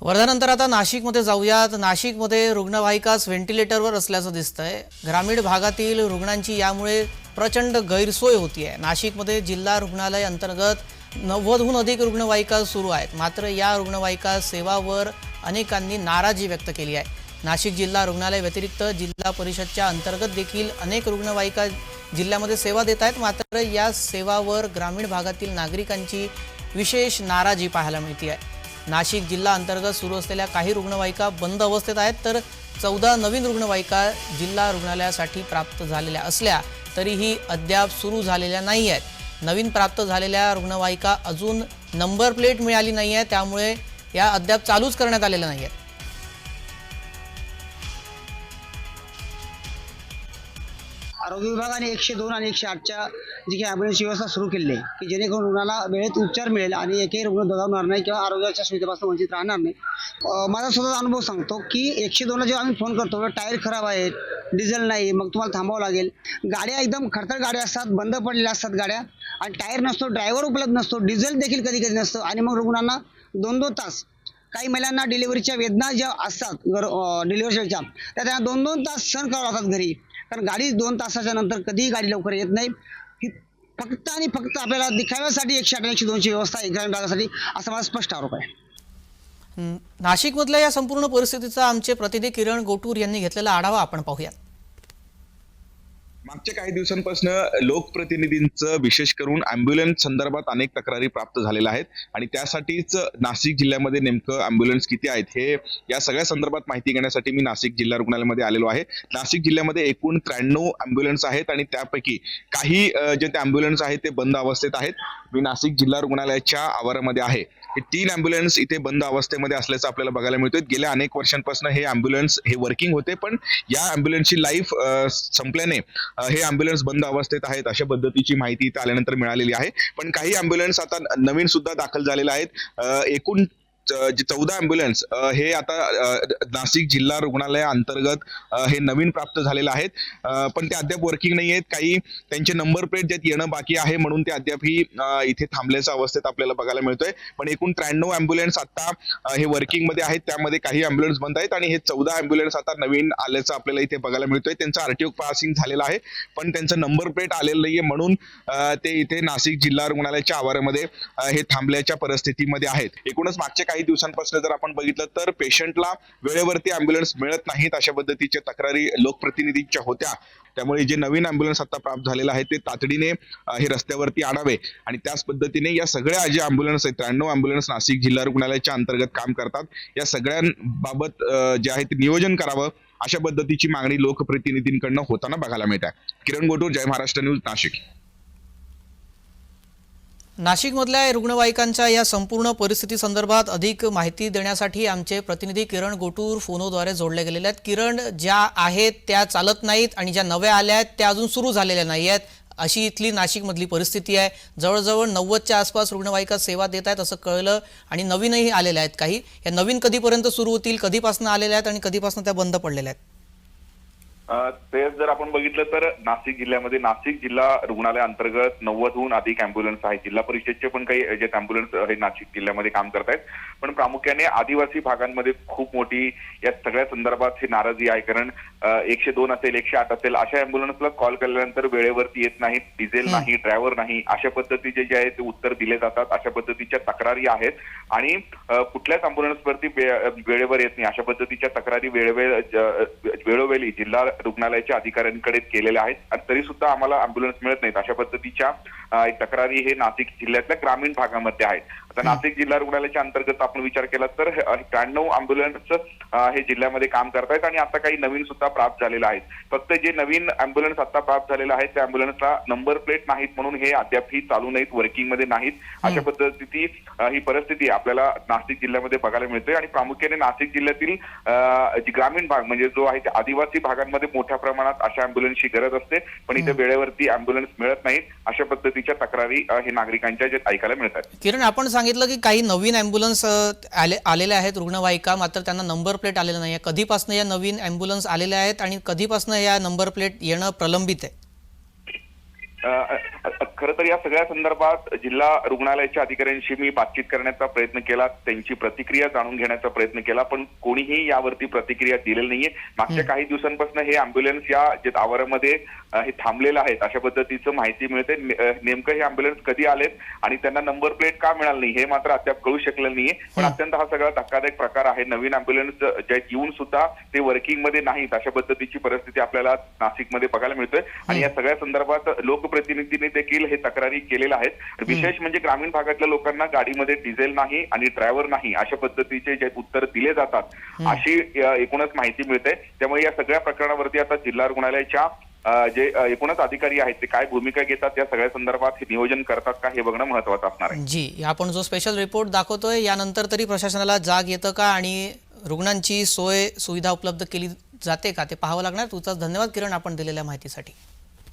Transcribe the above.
वर्धानंतर आता नाशिकमध्ये जाऊयात। नाशिकमध्ये रुग्णवाहिकाच व्हेंटिलेटरवर असल्याचं दिसतंय। ग्रामीण भागातील रुग्णांची यामुळे प्रचंड गैरसोय होतीये। नाशिकमध्ये जिल्हा रुग्णालय अंतर्गत 90हून अधिक रुग्णवाहिका सुरू आहेत, मात्र या रुग्णवाहिका सेवावर अनेकांनी नाराजी व्यक्त केली आहे। नाशिक जिल्हा रुग्णालय व्यतिरिक्त जिल्हा परिषदच्या अंतर्गत देखील अनेक रुग्णवाहिका जिल्ह्यामध्ये सेवा देत आहेत, मात्र या सेवावर ग्रामीण भागातील नागरिकांची विशेष नाराजी पाहायला मिळते आहे। नाशिक जिल्हा अंतर्गत सुरू असलेल्या काही रुग्णवाहिका बंद अवस्थेत आहेत, तर 14 नवीन रुग्णवाहिका जिल्हा रुग्णालयासाठी प्राप्त झालेल्या असल्या तरीही अद्याप सुरू झालेल्या नाही आहेत। नवीन प्राप्त झालेल्या रुग्णवाहिका अजून नंबर प्लेट मिळाली नाही आहे, त्यामुळे या अद्याप चालूच करण्यात आलेल्या नाही आहेत। आरोग्य विभागाने 102 आणि 108च्या जी काही ॲम्ब्युलन्सची व्यवस्था सुरू केली आहे की जेणेकरून रुग्णाला वेळेत उपचार मिळेल आणि एकही रुग्ण दगावणार नाही किंवा आरोग्याच्या सुविधेपासून वंचित राहणार नाही। माझा स्वतःचा अनुभव सांगतो की 102ला जेव्हा आम्ही फोन करतो टायर खराब आहेत, डिझेल नाही, मग तुम्हाला थांबावं लागेल। गाड्या एकदम खडतर गाड्या असतात, बंद पडलेल्या असतात गाड्या, आणि टायर नसतो, ड्रायव्हर उपलब्ध नसतो, डिझेल देखील कधी कधी नसतं, आणि मग रुग्णांना 2-2 तास, काही महिलांना डिलिव्हरीच्या वेदना ज्या असतात डिलिव्हरीच्या, त्या त्यांना 2-2 तास सहन करावं लागतात घरी, कारण गाडी 2 तासाच्या नंतर कधीही गाडी लवकर येत नाही। ही फक्त आणि फक्त आपल्याला दिखाव्यासाठी 108 आणि 102ची व्यवस्था आहे ग्रामीण भागासाठी, असा माझा स्पष्ट आरोप आहे। नाशिकमधल्या या संपूर्ण परिस्थितीचा आमचे प्रतिनिधी किरण गोटूर यांनी घेतलेला आढावा आपण पाहूया। मागच्या काही दिवसांपासून लोकप्रतिनिधींचं विशेष करून ॲम्ब्युलन्स संदर्भात अनेक तक्रारी प्राप्त झालेल्या आहेत, आणि त्यासाठीच नाशिक जिल्ह्यामध्ये नेमकं ॲम्ब्युलन्स किती आहेत हे या सगळ्या संदर्भात माहिती घेण्यासाठी मी नाशिक जिल्हा रुग्णालयामध्ये आलेलो आहे। नाशिक जिल्ह्यामध्ये एकूण 93 ॲम्ब्युलन्स आहेत, आणि त्यापैकी काही जे ते ॲम्ब्युलन्स आहेत ते बंद अवस्थेत आहेत। मी नाशिक जिल्हा रुग्णालयाच्या आवारामध्ये आहे। हे 3 ॲम्ब्युलन्स इथे बंद अवस्थेमध्ये असल्याचं आपल्याला बघायला मिळतोय। गेल्या अनेक वर्षांपासून हे ॲम्ब्युलन्स हे वर्किंग होते, पण या ॲम्ब्युलन्सची लाईफ संपल्याने हे ॲम्ब्युलन्स बंद अवस्थेत आहेत, अशा पद्धतीची माहिती इथे आल्यानंतर मिळालेली आहे। पण काही ॲम्ब्युलन्स आता नवीन सुद्धा दाखल झालेले आहेत। एकूण जे 14 ॲम्ब्युलन्स हे आता नाशिक जिल्हा रुग्णालय अंतर्गत हे नवीन प्राप्त झालेले आहेत, पण ते अद्याप वर्किंग नाही आहेत। काही त्यांचे नंबर प्लेट ज्यात येणं बाकी आहे, म्हणून ते अद्यापही इथे थांबल्याच्या अवस्थेत आपल्याला बघायला मिळतोय। पण एकूण 93 ॲम्ब्युलन्स आता हे वर्किंग मध्ये आहेत, त्यामध्ये काही ॲम्ब्युलन्स बंद आहेत, आणि हे 14 ॲम्ब्युलन्स आता नवीन आल्याचं आपल्याला इथे बघायला मिळतोय। त्यांचं आरटीओ पासिंग झालेलं आहे, पण त्यांचं नंबर प्लेट आलेलं नाहीये, म्हणून ते इथे नाशिक जिल्हा रुग्णालयाच्या आवारामध्ये हे थांबल्याच्या परिस्थितीमध्ये आहेत। एकूणच मागच्या काही दिवसांपासून जर आपण बघितलं तर पेशंटला वेळेवरती ॲम्ब्युलन्स मिळत नाहीत, अशा पद्धतीच्या तक्रारी लोकप्रतिनिधींच्या होत्या। त्यामुळे जे नवीन ॲम्ब्युलन्स आता प्राप्त झालेलं आहे ते तातडीने हे रस्त्यावरती आणावे, आणि त्याच पद्धतीने या सगळ्या जे ॲम्ब्युलन्स आहेत 93 ॲम्ब्युलन्स नाशिक जिल्हा रुग्णालयाच्या अंतर्गत काम करतात, या सगळ्यांबाबत जे आहे ते नियोजन करावं, अशा पद्धतीची मागणी लोकप्रतिनिधींकडनं होताना बघायला मिळते। किरण गोटूर, जय महाराष्ट्र न्यूज, नाशिक। नाशिकमधल्या रुग्णवाहिकांच्या या संपूर्ण परिस्थिती संदर्भात अधिक माहिती देण्यासाठी आमचे प्रतिनिधी किरण गोटूर फोनद्वारे जोडले गेलेले आहेत। किरण, ज्या आहेत त्या चालत नाहीत आणि ज्या नव्या आल्या आहेत त्या अजून सुरू झालेल्या नाही आहेत, अशी इथली नाशिकमधली परिस्थिती आहे। जवळजवळ 90च्या आसपास रुग्णवाहिका सेवा देत आहेत असं कळलं, आणि नवीनही आलेल्या आहेत काही। या नवीन कधीपर्यंत सुरू होतील, कधीपासून आलेल्या आहेत आणि कधीपासून त्या बंद पडलेल्या आहेत? तेच जर आपण बघितलं तर नाशिक जिल्ह्यामध्ये नाशिक जिल्हा रुग्णालय अंतर्गत 90हून अधिक ॲम्ब्युलन्स आहेत। जिल्हा परिषदचे पण काही जे ॲम्ब्युलन्स हे नाशिक जिल्ह्यामध्ये काम करतायत, पण प्रामुख्याने आदिवासी भागांमध्ये खूप मोठी या सगळ्या संदर्भात ही नाराजी आहे, कारण 102 असेल, 108 असेल, अशा ॲम्ब्युलन्सला कॉल केल्यानंतर वेळेवरती येत नाहीत, डिझेल नाही, ड्रायव्हर नाही, अशा पद्धतीचे जे आहे ते उत्तर दिले जातात, अशा पद्धतीच्या तक्रारी आहेत। आणि कुठल्याच ॲम्ब्युलन्सवरती वेळेवर येत नाही, अशा पद्धतीच्या तक्रारी वेळोवेळी जिल्हा रुग्णालयाच्या अधिकाऱ्यांकडे केलेल्या आहेत, आणि तरी सुद्धा आम्हाला ॲम्ब्युलन्स मिळत नाहीत, अशा पद्धतीच्या तक्रारी हे नाशिक जिल्ह्यातल्या ग्रामीण भागामध्ये आहेत। आता नाशिक जिल्हा रुग्णालयाच्या अंतर्गत आपण विचार केला तर 93 ॲम्ब्युलन्स हे जिल्ह्यामध्ये काम करतायत, आणि आता काही नवीन सुद्धा प्राप्त झालेले आहेत। फक्त जे नवीन ॲम्ब्युलन्स आता प्राप्त झालेले आहेत त्या ॲम्ब्युलन्सला नंबर प्लेट नाहीत, म्हणून हे अद्यापही चालू नाहीत, वर्किंग मध्ये नाहीत, अशा पद्धतीची ही परिस्थिती आपल्याला नाशिक जिल्ह्यामध्ये बघायला मिळते। आणि प्रामुख्याने नाशिक जिल्ह्यातील ग्रामीण भाग म्हणजे जो आहे ते आदिवासी भागांमध्ये मोठ्या प्रमाणात अशा ॲम्ब्युलन्सची गरज असते, पण इथे वेळेवरती ॲम्ब्युलन्स मिळत नाहीत, अशा पद्धतीच्या तक्रारी हे नागरिकांच्या जे ऐकायला मिळतात। किरण, आपण सांगितलं की काही नवीन ॲम्ब्युलन्स आलेल्या आहेत रुग्णवाहिका, मात्र त्यांना नंबर प्लेट आलेला नाही आहे। कधीपासून या नवीन ॲम्ब्युलन्स आलेल्या आहेत आणि कधीपासून या नंबर प्लेट येणं प्रलंबित आहे? खरं तर या सगळ्या संदर्भात जिल्हा रुग्णालयाच्या अधिकाऱ्यांशी मी बातचीत करण्याचा प्रयत्न केला, त्यांची प्रतिक्रिया जाणून घेण्याचा प्रयत्न केला, पण कोणीही यावरती प्रतिक्रिया दिलेली नाहीये. मागच्या काही दिवसांपासून हे अँब्युलन्स या जे आवारामध्ये हे थांबलेलं आहेत अशा पद्धतीचं माहिती मिळते. नेमकं हे अँब्युलन्स कधी आलेत आणि त्यांना नंबर प्लेट का मिळाली नाही हे मात्र अद्याप कळू शकलेलं नाहीये. पण अत्यंत हा सगळा धक्कादायक प्रकार आहे. नवीन अँब्युलन्स ज्या येऊन सुद्धा ते वर्किंग मध्ये नाहीत अशा पद्धतीची परिस्थिती आपल्याला नाशिकमध्ये बघायला मिळतोय. आणि या सगळ्या संदर्भात लोकप्रतिनिधींनी देखील हे तक्रारी केलेल्या आहेत. विशेष म्हणजे ग्रामीण भागातल्या लोकांना गाडीमध्ये डिझेल नाही आणि ड्रायव्हर नाही अशा पद्धतीचे जे उत्तर दिले जातात अशी एकूणच माहिती मिळते. त्यामुळे या सगळ्या प्रकरणावरती आता जिल्हा रुग्णालयाच्या जे एकूणच अधिकारी आहेत ते काय भूमिका घेतात या सगळ्या संदर्भात हे नियोजन करतात का हे बघणं महत्वाचं असणार आहे. जी, आपण जो स्पेशल रिपोर्ट दाखवतोय यानंतर तरी प्रशासनाला जाग येतं का आणि रुग्णांची सोय सुविधा उपलब्ध केली जाते का ते पाहावं लागणार. तुझा धन्यवाद किरण आपण दिलेल्या माहितीसाठी.